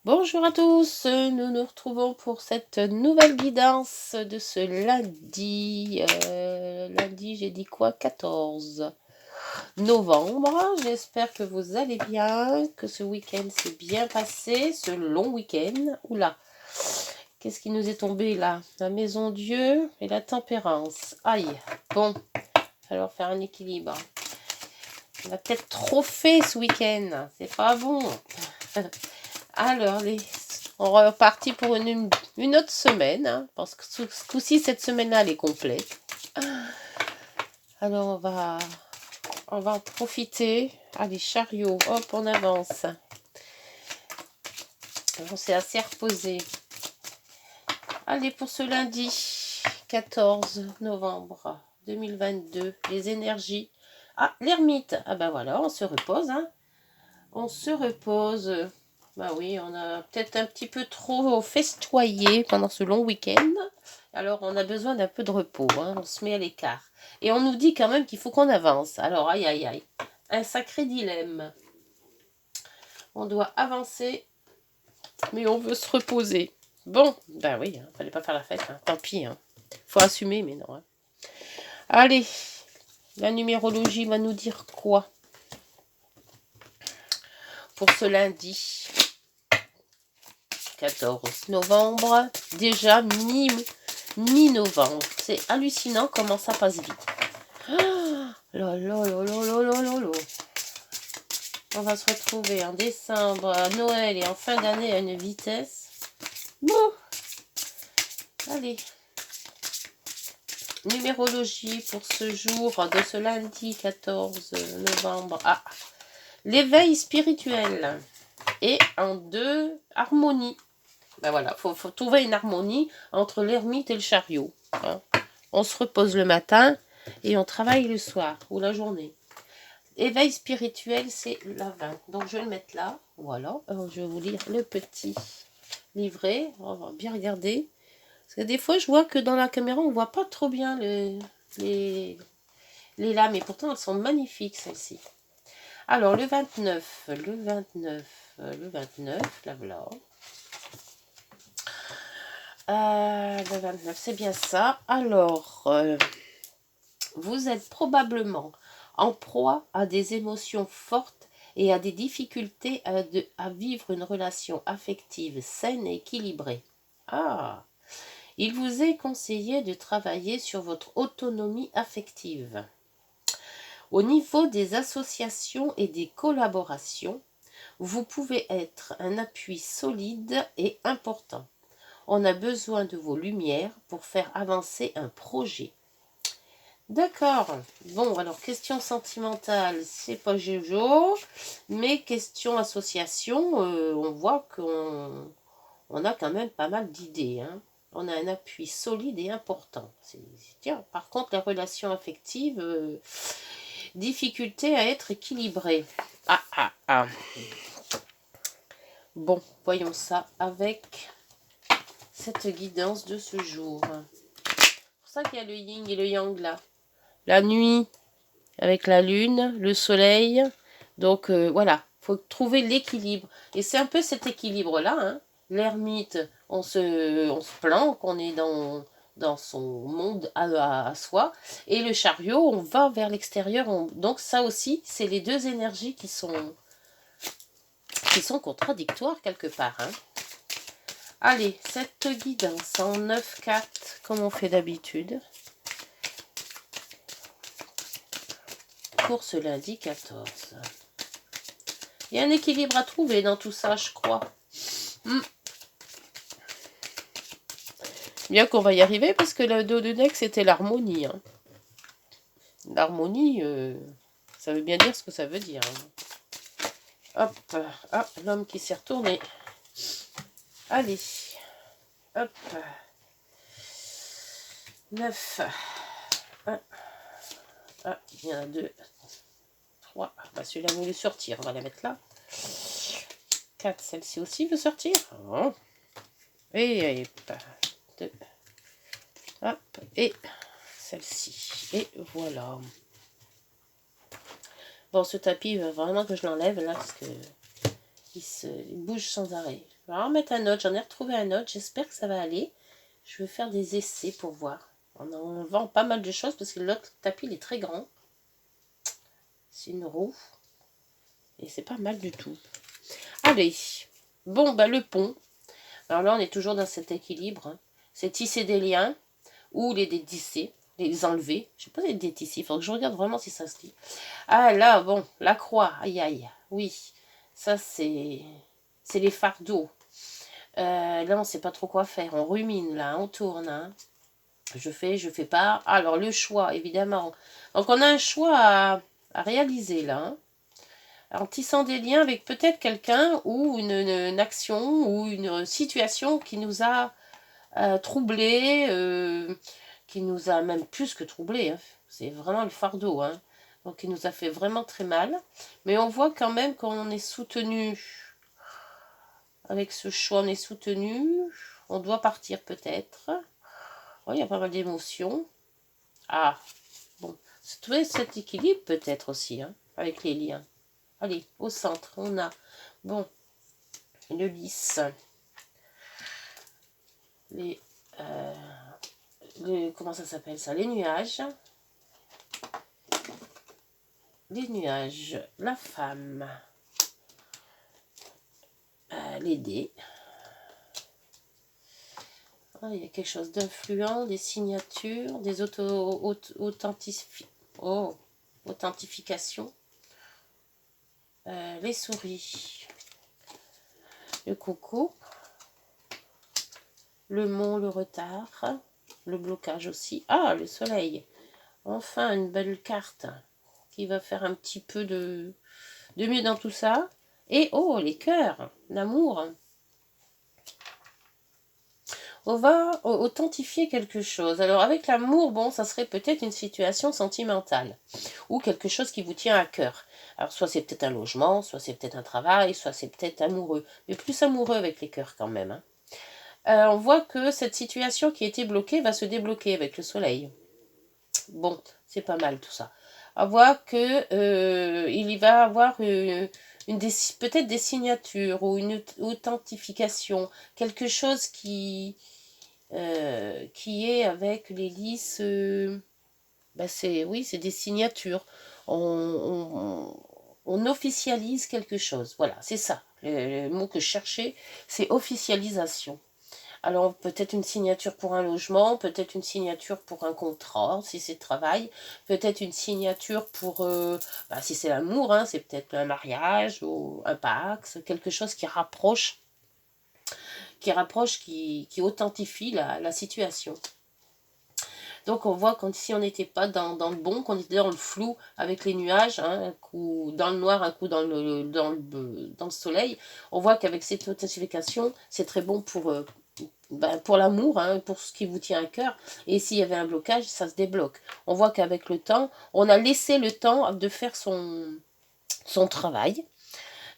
Bonjour à tous, nous nous retrouvons pour cette nouvelle guidance de ce lundi. Lundi, j'ai dit quoi? 14 novembre. J'espère que vous allez bien, que ce week-end s'est bien passé, ce long week-end. Oula, qu'est-ce qui nous est tombé là? La maison Dieu et la tempérance. Aïe, bon, alors faire un équilibre. On a peut-être trop fait ce week-end, c'est pas bon. Alors, on repartit pour une autre semaine, hein, parce que ce coup-ci, cette semaine-là, elle est complète. Alors, on va en profiter. Allez, chariot, hop, on avance. On s'est assez reposé. Allez, pour ce lundi 14 novembre 2022, les énergies. Ah, l'ermite. Ah ben voilà, on se repose, hein. On se repose. Bah oui, on a peut-être un petit peu trop festoyé pendant ce long week-end. Alors, on a besoin d'un peu de repos, hein. On se met à l'écart. Et on nous dit quand même qu'il faut qu'on avance. Alors, aïe, aïe, aïe. Un sacré dilemme. On doit avancer, mais on veut se reposer. Bon, ben oui, hein, fallait pas faire la fête, hein. Tant pis, hein. Faut assumer, mais non, hein. Allez, la numérologie va nous dire quoi pour ce lundi 14 novembre, déjà mi-novembre. C'est hallucinant comment ça passe vite. Ah, on va se retrouver en décembre, à Noël et en fin d'année à une vitesse. Bon, allez. Numérologie pour ce jour de ce lundi 14 novembre. Ah, l'éveil spirituel. Et en 2, harmonie. Ben voilà, faut trouver une harmonie entre l'ermite et le chariot. Hein. On se repose le matin et on travaille le soir ou la journée. Éveil spirituel, c'est la 20. Donc je vais le mettre là. Voilà. Alors, je vais vous lire le petit livret. On va bien regarder. Parce que des fois, je vois que dans la caméra, on ne voit pas trop bien les lames. Et pourtant, elles sont magnifiques, celles-ci. Alors, le 29, là voilà. Le 29, c'est bien ça. Alors, vous êtes probablement en proie à des émotions fortes et à des difficultés à vivre une relation affective saine et équilibrée. Ah, il vous est conseillé de travailler sur votre autonomie affective. Au niveau des associations et des collaborations, vous pouvez être un appui solide et important. On a besoin de vos lumières pour faire avancer un projet. D'accord. Bon, alors, question sentimentale, c'est pas Jojo, mais question association, on voit qu'on a quand même pas mal d'idées. Hein. On a un appui solide et important. Tiens, par contre, la relation affective, difficulté à être équilibrée. Ah. Bon, voyons ça avec cette guidance de ce jour. C'est pour ça qu'il y a le yin et le yang là. La nuit avec la lune, le soleil. Donc voilà, faut trouver l'équilibre. Et c'est un peu cet équilibre-là. Hein. L'ermite, on se plaint qu'on est dans son monde à soi. Et le chariot, on va vers l'extérieur. Donc ça aussi, c'est les deux énergies qui sont contradictoires quelque part. Hein. Allez, cette guidance en 9-4, comme on fait d'habitude. Pour ce lundi 14. Il y a un équilibre à trouver dans tout ça, je crois. Bien qu'on va y arriver, parce que le dos de deck, c'était l'harmonie. Hein. L'harmonie, ça veut bien dire ce que ça veut dire. Hein. Hop, ah, l'homme qui s'est retourné. Allez, hop. 9. 1. Ah, il y en a 2. 3. Bah, celui-là voulait sortir, on va la mettre là. 4, celle-ci aussi veut sortir. Oh. Et hop. 2. Hop, et celle-ci. Et voilà. Bon, ce tapis, il va vraiment que je l'enlève là, parce que il bouge sans arrêt. On va remettre un autre. J'en ai retrouvé un autre. J'espère que ça va aller. Je vais faire des essais pour voir. On vend pas mal de choses parce que l'autre tapis il est très grand. C'est une roue. Et c'est pas mal du tout. Allez. Bon, bah le pont. Alors là, on est toujours dans cet équilibre. Hein. C'est tisser des liens ou les détisser, les enlever. Je sais pas les détisser. Il faut que je regarde vraiment si ça se dit. Ah là, bon, la croix. Aïe, aïe. Oui. Ça, c'est les fardeaux. Là, on ne sait pas trop quoi faire. On rumine, là. On tourne. Hein. Je fais pas. Alors, le choix, évidemment. Donc, on a un choix à réaliser, là. Hein. En tissant des liens avec peut-être quelqu'un ou une action ou une situation qui nous a troublé, qui nous a même plus que troublé. Hein. C'est vraiment le fardeau. Hein. Donc, il nous a fait vraiment très mal. Mais on voit quand même qu'on est soutenu. Avec ce choix, on est soutenu. On doit partir peut-être. Oh, il y a pas mal d'émotions. Ah, bon. C'est trouver cet équilibre peut-être aussi, hein, avec les liens. Allez, au centre, on a, bon, le lys. Comment ça s'appelle ça? Les nuages. Les nuages. La femme. Les dés. Ah, il y a quelque chose d'influent, des signatures, des authentifications. Les souris. Le coco. Le mont, le retard. Le blocage aussi. Ah, le soleil. Enfin, une belle carte qui va faire un petit peu de mieux dans tout ça. Et oh, les cœurs, l'amour. On va authentifier quelque chose. Alors avec l'amour, bon, ça serait peut-être une situation sentimentale ou quelque chose qui vous tient à cœur. Alors soit c'est peut-être un logement, soit c'est peut-être un travail, soit c'est peut-être amoureux. Mais plus amoureux avec les cœurs quand même. Hein. On voit que cette situation qui était bloquée va se débloquer avec le soleil. Bon, c'est pas mal tout ça. On voit que il y va avoir peut-être des signatures ou une authentification, quelque chose qui est avec les lys, bah oui, c'est des signatures. On officialise quelque chose. Voilà, c'est ça. Le mot que je cherchais, c'est officialisation. Alors peut-être une signature pour un logement, peut-être une signature pour un contrat, si c'est le travail, peut-être une signature pour, si c'est l'amour, hein, c'est peut-être un mariage ou un pax, quelque chose qui authentifie la situation. Donc on voit comme si on n'était pas dans le bon, qu'on était dans le flou avec les nuages, hein, un coup dans le noir, un coup dans le soleil. On voit qu'avec cette authentification, c'est très bon pour l'amour, hein, pour ce qui vous tient à cœur. Et s'il y avait un blocage, ça se débloque. On voit qu'avec le temps, on a laissé le temps de faire son travail.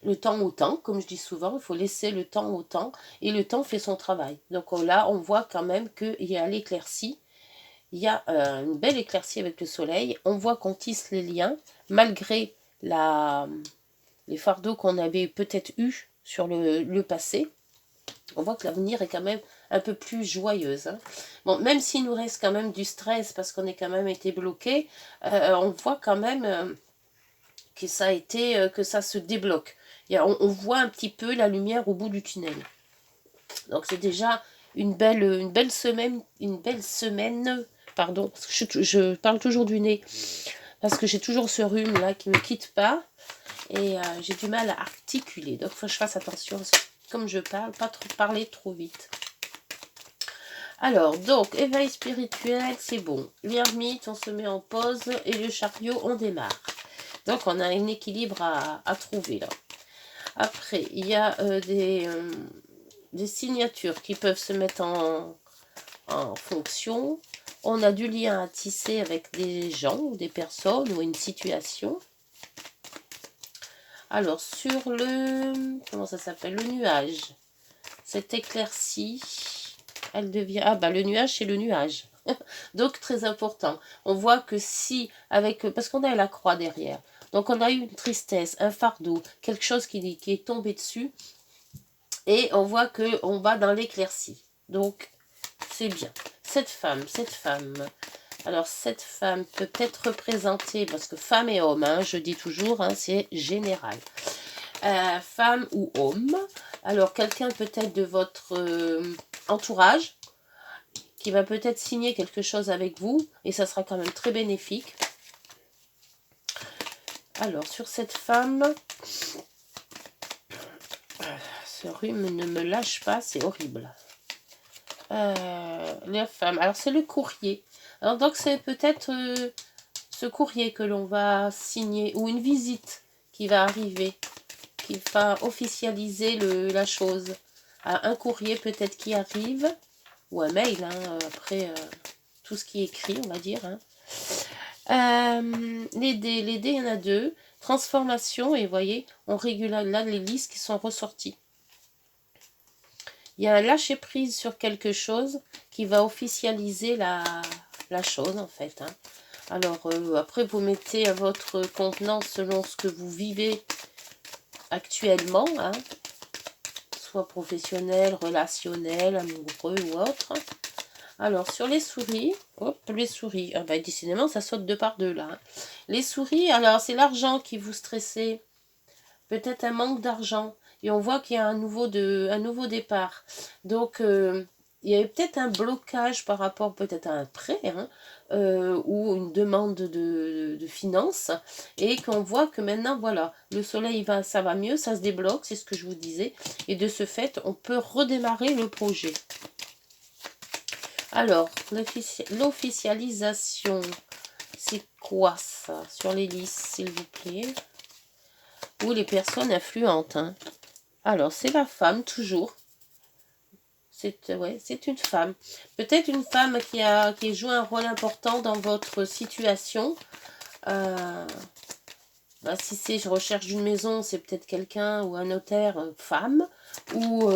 Le temps au temps, comme je dis souvent, il faut laisser le temps au temps, et le temps fait son travail. Donc là, on voit quand même qu'il y a l'éclaircie, il y a une belle éclaircie avec le soleil. On voit qu'on tisse les liens, malgré les fardeaux qu'on avait peut-être eu sur le passé. On voit que l'avenir est quand même un peu plus joyeuse. Hein. Bon, même s'il nous reste quand même du stress, parce qu'on est quand même été bloqué, on voit quand même que ça a été, que ça se débloque. On voit un petit peu la lumière au bout du tunnel. Donc c'est déjà une belle semaine, pardon, parce que je parle toujours du nez, parce que j'ai toujours ce rhume là qui ne me quitte pas, et j'ai du mal à articuler, donc il faut que je fasse attention, comme je parle, pas trop parler trop vite. Alors, donc, éveil spirituel, c'est bon. L'ermite, on se met en pause, et le chariot, on démarre. Donc, on a un équilibre à trouver là. Après, il y a des signatures qui peuvent se mettre en fonction. On a du lien à tisser avec des gens ou des personnes ou une situation. Alors, sur comment ça s'appelle? Le nuage. Cette éclaircie, elle devient... Ah, bah le nuage, c'est le nuage. Donc, très important. On voit que si, parce qu'on a la croix derrière. Donc, on a eu une tristesse, un fardeau, quelque chose qui est tombé dessus. Et on voit qu'on va dans l'éclaircie. Donc, c'est bien. Cette femme. Alors, cette femme peut être représentée, parce que femme et homme, hein, je dis toujours, hein, c'est général. Femme ou homme. Alors, quelqu'un peut-être de votre entourage, qui va peut-être signer quelque chose avec vous, et ça sera quand même très bénéfique. Alors, sur cette femme, ce rhume ne me lâche pas, c'est horrible. La femme, alors c'est le courrier. Alors donc c'est peut-être ce courrier que l'on va signer, ou une visite qui va arriver, qui va officialiser la chose. Un courrier peut-être qui arrive, ou un mail, hein, après tout ce qui est écrit, on va dire. Hein. Les dés, il y en a 2. Transformation, et vous voyez, on régule là les listes qui sont ressorties. Il y a un lâcher-prise sur quelque chose qui va officialiser la chose, en fait. Hein. Alors, après, vous mettez à votre contenance selon ce que vous vivez actuellement, hein, soit professionnel, relationnel, amoureux ou autre. Alors, sur les souris, hop, les souris, ah bah, décidément, ça saute 2 par 2 là. Hein. Les souris, alors, c'est l'argent qui vous stressez, peut-être un manque d'argent, et on voit qu'il y a un nouveau départ. Donc, il y a peut-être un blocage par rapport peut-être à un prêt, hein, ou une demande de finances, et qu'on voit que maintenant, voilà, le soleil ça va mieux, ça se débloque, c'est ce que je vous disais, et de ce fait, on peut redémarrer le projet. Alors, l'officialisation, c'est quoi ça? Sur les listes, s'il vous plaît. Ou les personnes influentes. Hein. Alors, c'est la femme, toujours. C'est une femme. Peut-être une femme qui joue un rôle important dans votre situation. Si c'est je recherche une maison, c'est peut-être quelqu'un ou un notaire, femme. Ou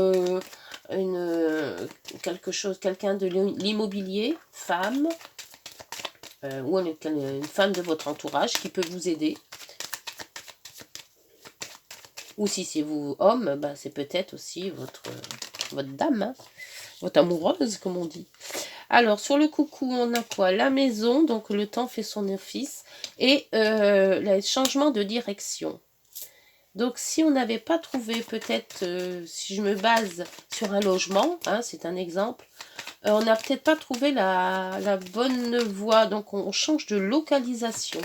quelqu'un de l'immobilier, femme. Ou une femme de votre entourage qui peut vous aider. Ou si c'est vous, homme, bah, c'est peut-être aussi votre dame, hein, votre amoureuse, comme on dit. Alors, sur le coucou, on a quoi? La maison, donc le temps fait son office. Et le changement de direction. Donc, si on n'avait pas trouvé, peut-être, si je me base sur un logement, hein, c'est un exemple, on n'a peut-être pas trouvé la bonne voie. Donc, on change de localisation.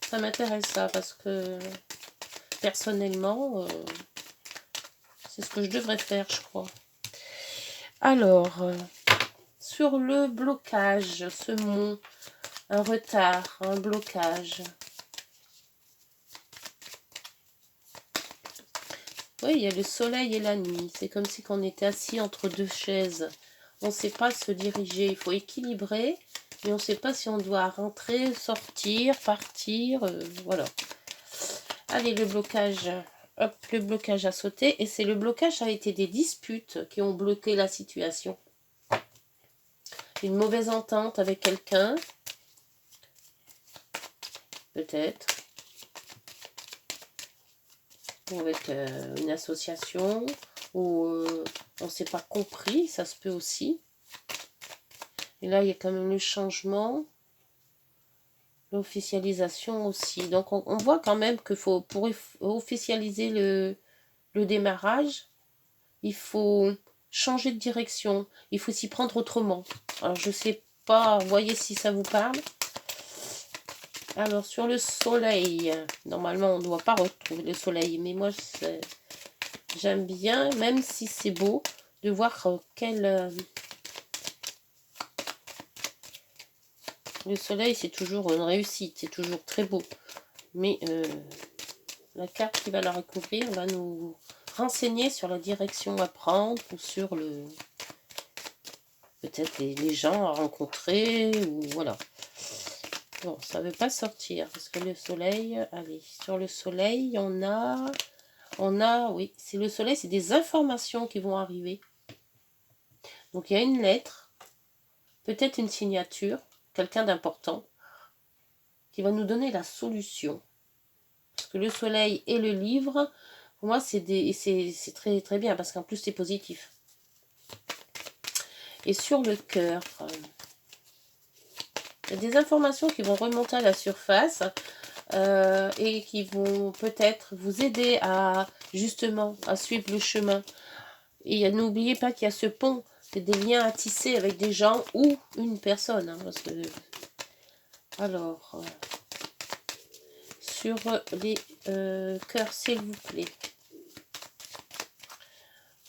Ça m'intéresse ça, parce que personnellement, c'est ce que je devrais faire, je crois. Alors, sur le blocage, ce mot, un retard, un blocage. Oui, il y a le soleil et la nuit. C'est comme si on était assis entre 2 chaises. On ne sait pas se diriger. Il faut équilibrer, mais on ne sait pas si on doit rentrer, sortir, partir. Voilà. Allez, le blocage. Hop, le blocage a sauté. Et c'est le blocage, ça a été des disputes qui ont bloqué la situation. Une mauvaise entente avec quelqu'un. Peut-être. Ou avec une association. Ou on ne s'est pas compris. Ça se peut aussi. Et là, il y a quand même le changement. L'officialisation aussi. Donc, on voit quand même que pour officialiser le démarrage, il faut changer de direction. Il faut s'y prendre autrement. Alors, je sais pas, voyez si ça vous parle. Alors, sur le soleil, normalement, on ne doit pas retrouver le soleil. Mais moi, j'aime bien, même si c'est beau, de voir le soleil, c'est toujours une réussite. C'est toujours très beau. Mais la carte qui va la recouvrir va nous renseigner sur la direction à prendre ou sur peut-être les gens à rencontrer ou voilà. Bon, ça ne veut pas sortir parce que le soleil, allez, sur le soleil, oui, c'est le soleil, c'est des informations qui vont arriver. Donc il y a une lettre, peut-être une signature, quelqu'un d'important qui va nous donner la solution. Parce que le soleil et le livre, Pour moi, c'est très, très bien, parce qu'en plus, c'est positif. Et sur le cœur, il y a des informations qui vont remonter à la surface et qui vont peut-être vous aider à, justement, à suivre le chemin. Et n'oubliez pas qu'il y a ce pont, c'est des liens à tisser avec des gens ou une personne. Hein, parce que... Alors, sur les cœurs, s'il vous plaît.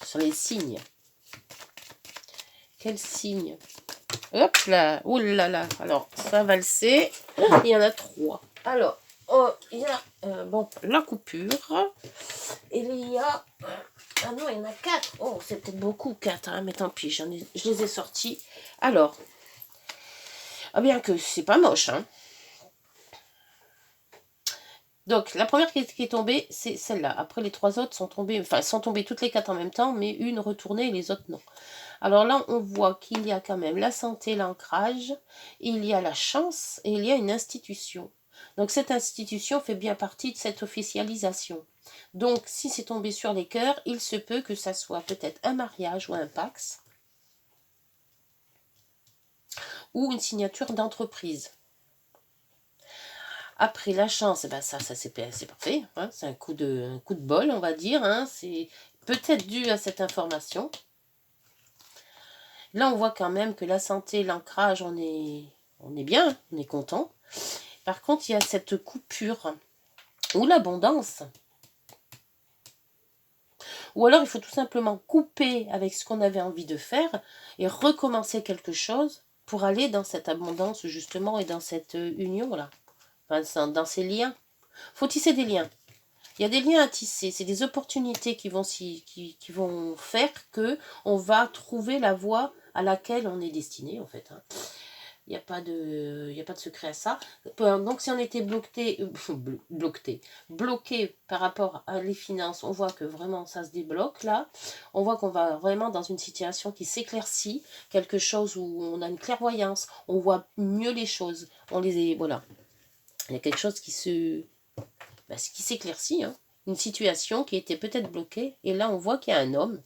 Sur les signes. Quel signe? Hop là, oh là là. Alors, ça va valser. Il y en a 3. Alors, oh, il y a bon, la coupure. Et il y a... Ah non, il y en a 4. Oh, c'est peut-être beaucoup, 4, hein, mais tant pis, je les ai sortis. Alors, ah bien que c'est pas moche, hein. Donc, la première qui est tombée, c'est celle-là. Après, les 3 autres sont tombées, enfin, elles sont tombées toutes les 4 en même temps, mais une retournée et les autres non. Alors là, on voit qu'il y a quand même la santé, l'ancrage, il y a la chance et il y a une institution. Donc, cette institution fait bien partie de cette officialisation. Donc, si c'est tombé sur les cœurs, il se peut que ça soit peut-être un mariage ou un pax, ou une signature d'entreprise. Après, la chance, ben ça c'est parfait. Hein, c'est un coup de bol, on va dire. Hein, c'est peut-être dû à cette information. Là, on voit quand même que la santé, l'ancrage, on est bien, on est content. Par contre, il y a cette coupure ou l'abondance. Ou alors, il faut tout simplement couper avec ce qu'on avait envie de faire et recommencer quelque chose pour aller dans cette abondance, justement, et dans cette union-là. Enfin, dans ces liens. Il faut tisser des liens. Il y a des liens à tisser. C'est des opportunités qui vont faire que on va trouver la voie à laquelle on est destiné, en fait. Hein. Il n'y a pas de secret à ça. Donc, si on était bloqué par rapport à les finances, on voit que vraiment ça se débloque là. On voit qu'on va vraiment dans une situation qui s'éclaircit, quelque chose où on a une clairvoyance, on voit mieux les choses. Voilà. Il y a quelque chose qui s'éclaircit. Hein. Une situation qui était peut-être bloquée. Et là, on voit qu'il y a un homme.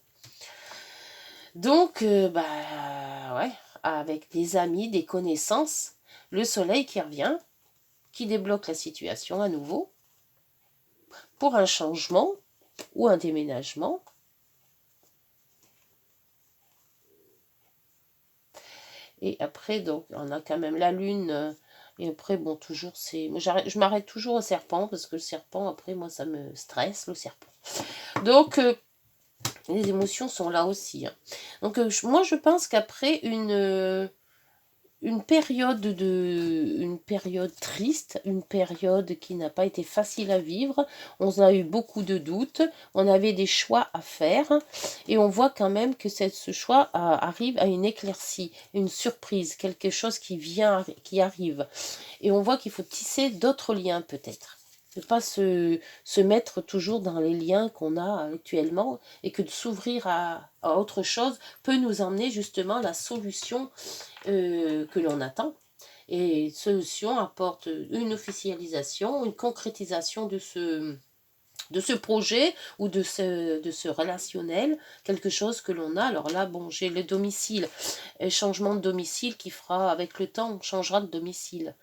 Donc, ouais, avec des amis, des connaissances, le soleil qui revient, qui débloque la situation à nouveau, pour un changement ou un déménagement. Et après, donc, on a quand même la lune. Et après, bon, toujours, c'est... Je m'arrête toujours au serpent, parce que le serpent, après, moi, ça me stresse, le serpent. Donc, les émotions sont là aussi. Hein. Donc, moi, je pense qu'après une période triste, une période qui n'a pas été facile à vivre, on a eu beaucoup de doutes, on avait des choix à faire, et on voit quand même que ce choix arrive à une éclaircie, une surprise, quelque chose qui arrive. Et on voit qu'il faut tisser d'autres liens peut-être. Ne pas se mettre toujours dans les liens qu'on a actuellement, et que de s'ouvrir à autre chose peut nous emmener justement la solution que l'on attend. Et solution apporte une officialisation, une concrétisation de ce projet ou de ce relationnel, quelque chose que l'on a. Alors là, bon, j'ai le domicile, changement de domicile qui fera, avec le temps, on changera de domicile.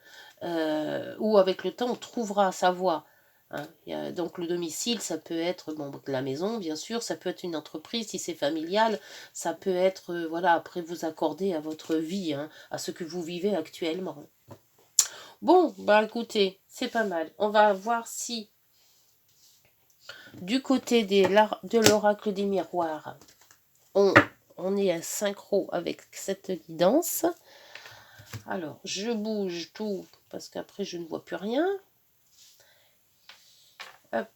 Ou avec le temps, on trouvera sa voie. Hein. Donc le domicile, ça peut être la maison, bien sûr, ça peut être une entreprise si c'est familial, ça peut être, voilà, après vous accorder à votre vie, hein, à ce que vous vivez actuellement. Bon, bah écoutez, c'est pas mal. On va voir si du côté de l'oracle des miroirs, on est à synchro avec cette guidance. Alors, je bouge tout, parce qu'après je ne vois plus rien. Hop.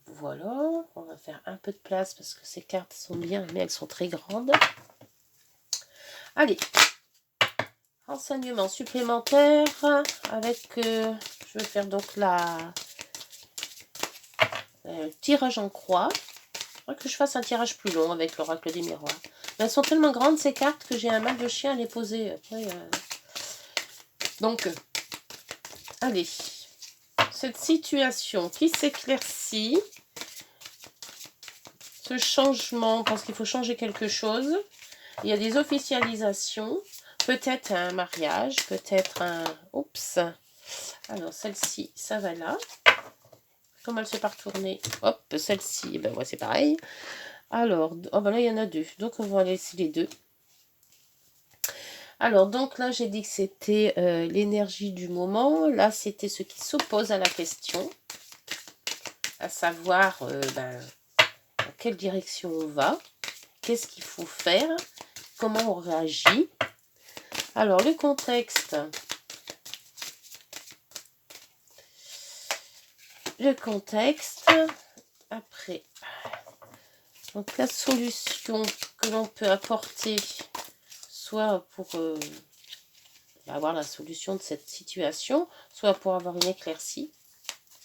Voilà, on va faire un peu de place parce que ces cartes sont bien, mais elles sont très grandes. Allez, renseignement supplémentaire avec, je vais faire donc tirage en croix. Il faudrait que je fasse un tirage plus long avec l'oracle des miroirs. Mais elles sont tellement grandes ces cartes que j'ai un mal de chien à les poser. Après, donc, allez, cette situation qui s'éclaircit, ce changement, parce qu'il faut changer quelque chose, il y a des officialisations, peut-être un mariage, peut-être un... Oups. Alors, celle-ci, ça va là. Comme elle ne s'est pas retournée, hop, celle-ci, ben ouais, c'est pareil. Alors, oh ben là, il y en a deux, donc on va laisser les deux. Alors, donc là, j'ai dit que c'était l'énergie du moment. Là, c'était ce qui s'oppose à la question, à savoir dans quelle direction on va, qu'est-ce qu'il faut faire, comment on réagit. Alors, le contexte. Le contexte. Après, donc la solution que l'on peut apporter, soit pour avoir la solution de cette situation, soit pour avoir une éclaircie,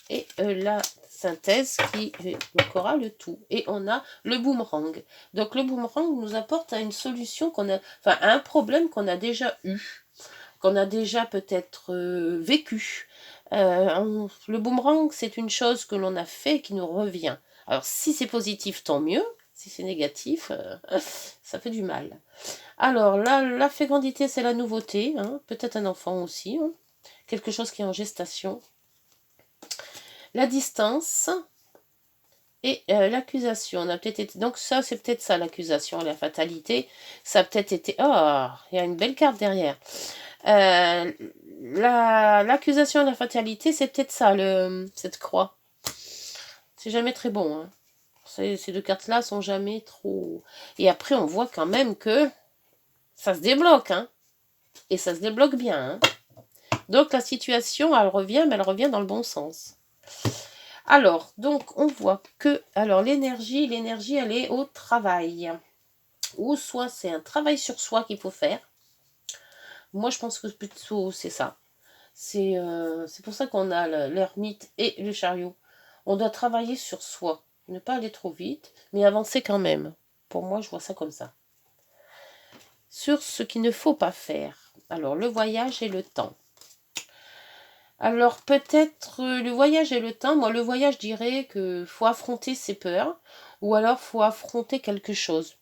et la synthèse qui donc aura le tout. Et on a le boomerang. Donc le boomerang nous apporte à une solution qu'on a, enfin à un problème qu'on a déjà eu, qu'on a déjà peut-être vécu. Le boomerang, c'est une chose que l'on a fait et qui nous revient. Alors si c'est positif, tant mieux. Si c'est négatif, ça fait du mal. Alors là, la fécondité, c'est la nouveauté. Hein. Peut-être un enfant aussi. Hein. Quelque chose qui est en gestation. La distance et l'accusation. On a peut-être été... Donc ça, c'est peut-être ça, l'accusation, la fatalité. Ça a peut-être été... Oh, il y a une belle carte derrière. L'accusation et la fatalité, c'est peut-être ça, cette croix. C'est jamais très bon. Hein. Ces deux cartes-là sont jamais trop... Et après, on voit quand même que ça se débloque. Hein. Et ça se débloque bien. Hein. Donc la situation, elle revient, mais elle revient dans le bon sens. Alors, donc, on voit que... Alors, l'énergie, elle est au travail. Ou soit c'est un travail sur soi qu'il faut faire. Moi, je pense que plutôt c'est ça. C'est pour ça qu'on a l'ermite et le chariot. On doit travailler sur soi. Ne pas aller trop vite, mais avancer quand même. Pour moi, je vois ça comme ça. Sur ce qu'il ne faut pas faire. Alors, le voyage et le temps. Alors, peut-être le voyage et le temps. Moi, le voyage, je dirais qu'il faut affronter ses peurs. Ou alors, faut affronter quelque chose.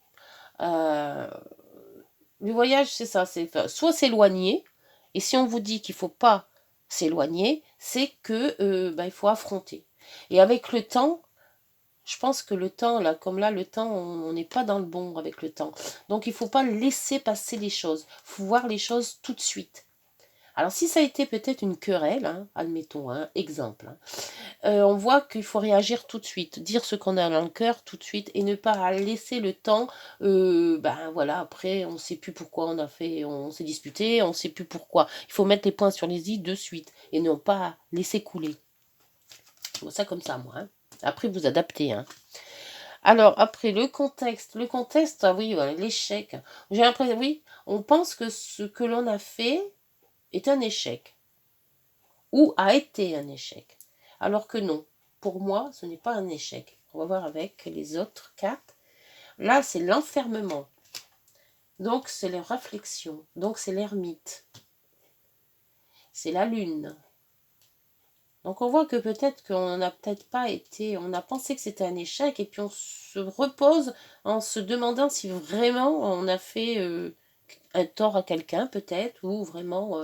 Le voyage, c'est ça. C'est soit s'éloigner. Et si on vous dit qu'il ne faut pas s'éloigner, c'est que il faut affronter. Et avec le temps, je pense que le temps, là, comme là, le temps, on n'est pas dans le bon avec le temps. Donc, il ne faut pas laisser passer les choses. Il faut voir les choses tout de suite. Alors, si ça a été peut-être une querelle, hein, admettons, hein, exemple, hein, on voit qu'il faut réagir tout de suite, dire ce qu'on a dans le cœur tout de suite et ne pas laisser le temps, voilà, après, on ne sait plus pourquoi on s'est disputé, on ne sait plus pourquoi. Il faut mettre les points sur les i de suite et non pas laisser couler. Je vois ça comme ça, moi. Hein. Après, vous adaptez. Hein. Alors, après, le contexte, ah oui, voilà, l'échec. J'ai l'impression, oui, on pense que ce que l'on a fait est un échec ou a été un échec. Alors que non, pour moi, ce n'est pas un échec. On va voir avec les autres cartes. Là, c'est l'enfermement. Donc, c'est les réflexions. Donc, c'est l'ermite. C'est la lune. Donc, on voit que peut-être qu'on n'a peut-être pas été... On a pensé que c'était un échec et puis on se repose en se demandant si vraiment on a fait un tort à quelqu'un, peut-être, ou vraiment...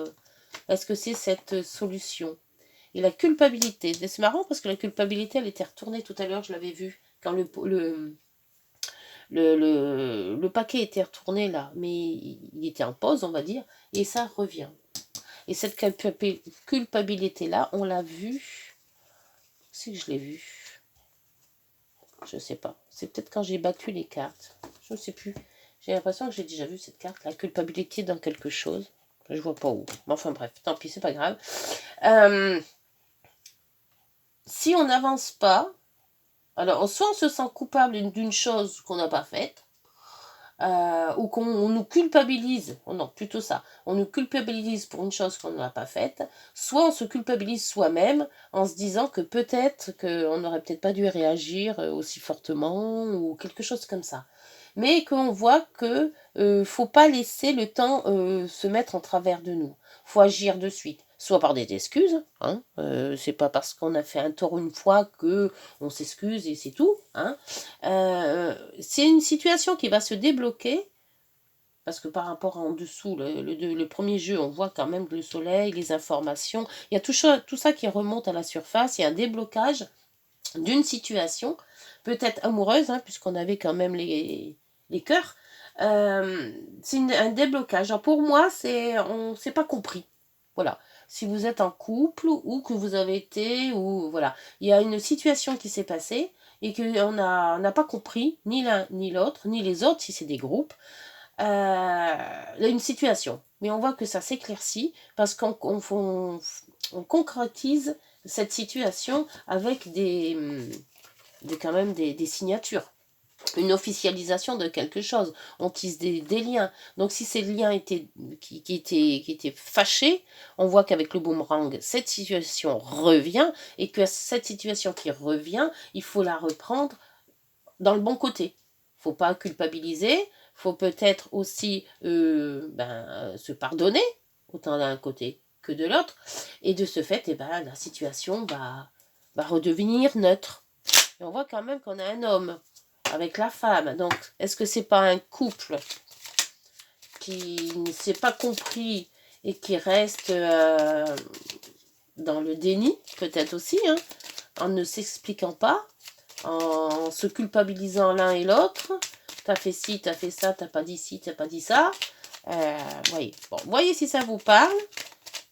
est-ce que c'est cette solution? Et la culpabilité, c'est marrant parce que la culpabilité, elle était retournée tout à l'heure, je l'avais vu, quand le paquet était retourné là, mais il était en pause, on va dire, et ça revient. Et cette culpabilité-là, on l'a vue, c'est que je l'ai vue, je sais pas, c'est peut-être quand j'ai battu les cartes, je ne sais plus, j'ai l'impression que j'ai déjà vu cette carte, la culpabilité dans quelque chose, je vois pas où, mais enfin bref, tant pis, c'est pas grave. Si on n'avance pas, alors soit on se sent coupable d'une chose qu'on n'a pas faite, ou qu'on nous culpabilise, non, plutôt ça, on nous culpabilise pour une chose qu'on n'a pas faite, soit on se culpabilise soi-même en se disant que peut-être qu'on n'aurait peut-être pas dû réagir aussi fortement, ou quelque chose comme ça. Mais qu'on voit que faut pas laisser le temps se mettre en travers de nous. Faut agir de suite. soit par des excuses, hein, c'est pas parce qu'on a fait un tort une fois que on s'excuse et c'est tout, hein. C'est une situation qui va se débloquer, parce que par rapport à en dessous, le premier jeu, on voit quand même le soleil, les informations, il y a tout ça qui remonte à la surface, il y a un déblocage d'une situation, peut-être amoureuse, hein, puisqu'on avait quand même les cœurs. C'est un déblocage. Alors pour moi, on s'est pas compris. Voilà. Si vous êtes en couple ou que vous avez été, ou voilà, il y a une situation qui s'est passée et qu'on n'a pas compris, ni l'un ni l'autre, ni les autres, si c'est des groupes, une situation. Mais on voit que ça s'éclaircit parce qu'on concrétise cette situation avec quand même des signatures. Une officialisation de quelque chose. On tisse des liens. Donc si ces liens qui étaient fâchés, on voit qu'avec le boomerang, cette situation revient, et que cette situation qui revient, il faut la reprendre dans le bon côté. Il ne faut pas culpabiliser, il faut peut-être aussi se pardonner, autant d'un côté que de l'autre, et de ce fait, la situation va redevenir neutre. Et on voit quand même qu'on a un homme avec la femme. Donc, est-ce que c'est pas un couple qui ne s'est pas compris et qui reste dans le déni, peut-être aussi, hein, en ne s'expliquant pas, en se culpabilisant l'un et l'autre. T'as fait ci, t'as fait ça, t'as pas dit ci, t'as pas dit ça. Voyez. Bon, voyez si ça vous parle.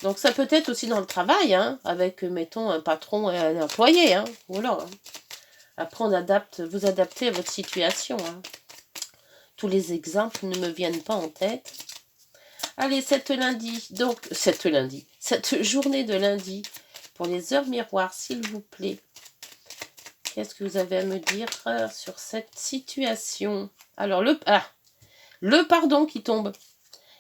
Donc ça peut être aussi dans le travail, hein, avec, mettons, un patron et un employé. Hein, voilà. Hein. Après, vous adaptez à votre situation. Hein. Tous les exemples ne me viennent pas en tête. Allez, cette journée de lundi, pour les heures miroirs, s'il vous plaît. Qu'est-ce que vous avez à me dire sur cette situation? Alors, le pardon qui tombe.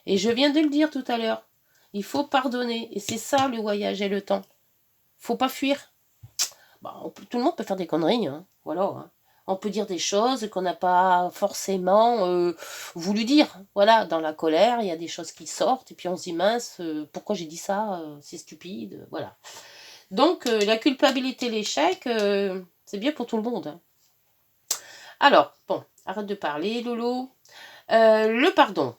Et je viens de le dire tout à l'heure. Il faut pardonner. Et c'est ça, le voyage et le temps. Faut pas fuir. Tout le monde peut faire des conneries. Hein. Voilà. Hein. On peut dire des choses qu'on n'a pas forcément voulu dire. Voilà, dans la colère, il y a des choses qui sortent. Et puis on se dit, mince, pourquoi j'ai dit ça? C'est stupide. Voilà. Donc, la culpabilité, l'échec, c'est bien pour tout le monde. Hein. Alors, bon, arrête de parler, Lolo. Le pardon.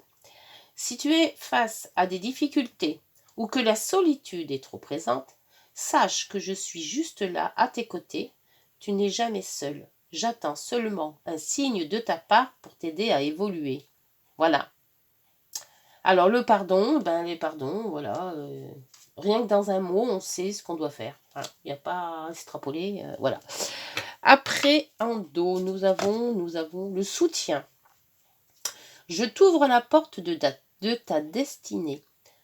Si tu es face à des difficultés ou que la solitude est trop présente, sache que je suis juste là à tes côtés. Tu n'es jamais seul. J'attends seulement un signe de ta part pour t'aider à évoluer. Voilà. Alors le pardon, les pardons, voilà. Rien que dans un mot, on sait ce qu'on doit faire. Il n'y a pas à extrapoler, voilà. Après, en dos, nous avons le soutien. Je t'ouvre la porte de ta destinée.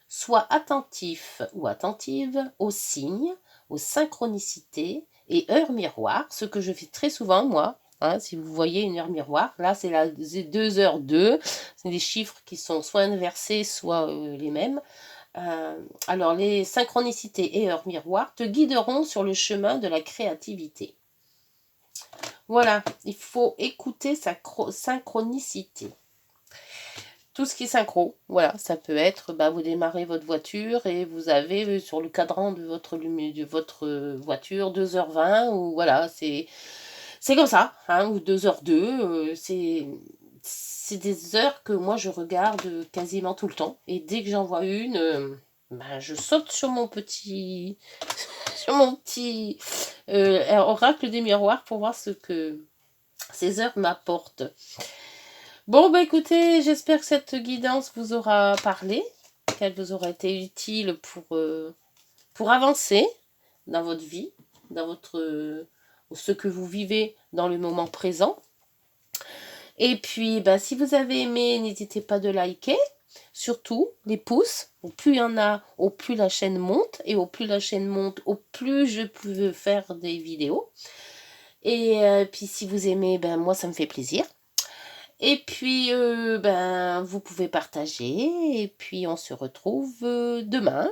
Sois attentif ou attentive aux signes, aux synchronicités et heures miroirs, ce que je fais très souvent, moi. Hein, si vous voyez une heure miroir, là c'est 2h02, c'est des chiffres qui sont soit inversés, soit les mêmes. Alors les synchronicités et heures miroirs te guideront sur le chemin de la créativité. Voilà, il faut écouter sa synchronicité. Tout ce qui est synchro, voilà, ça peut être, vous démarrez votre voiture et vous avez sur le cadran de votre voiture 2h20, ou voilà, c'est comme ça, hein, ou 2h02, c'est des heures que moi je regarde quasiment tout le temps, et dès que j'en vois une, je saute sur mon petit oracle des miroirs pour voir ce que ces heures m'apportent. Bon, écoutez, j'espère que cette guidance vous aura parlé, qu'elle vous aura été utile pour avancer dans votre vie, dans ce que vous vivez dans le moment présent. Et puis, si vous avez aimé, n'hésitez pas de liker. Surtout, les pouces. Au plus il y en a, au plus la chaîne monte. Et au plus la chaîne monte, au plus je peux faire des vidéos. Et puis, si vous aimez, moi, ça me fait plaisir. Et puis, vous pouvez partager. Et puis, on se retrouve demain,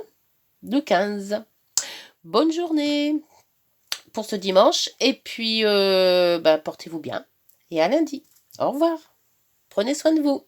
le 15. Bonne journée pour ce dimanche. Et puis, portez-vous bien. Et à lundi. Au revoir. Prenez soin de vous.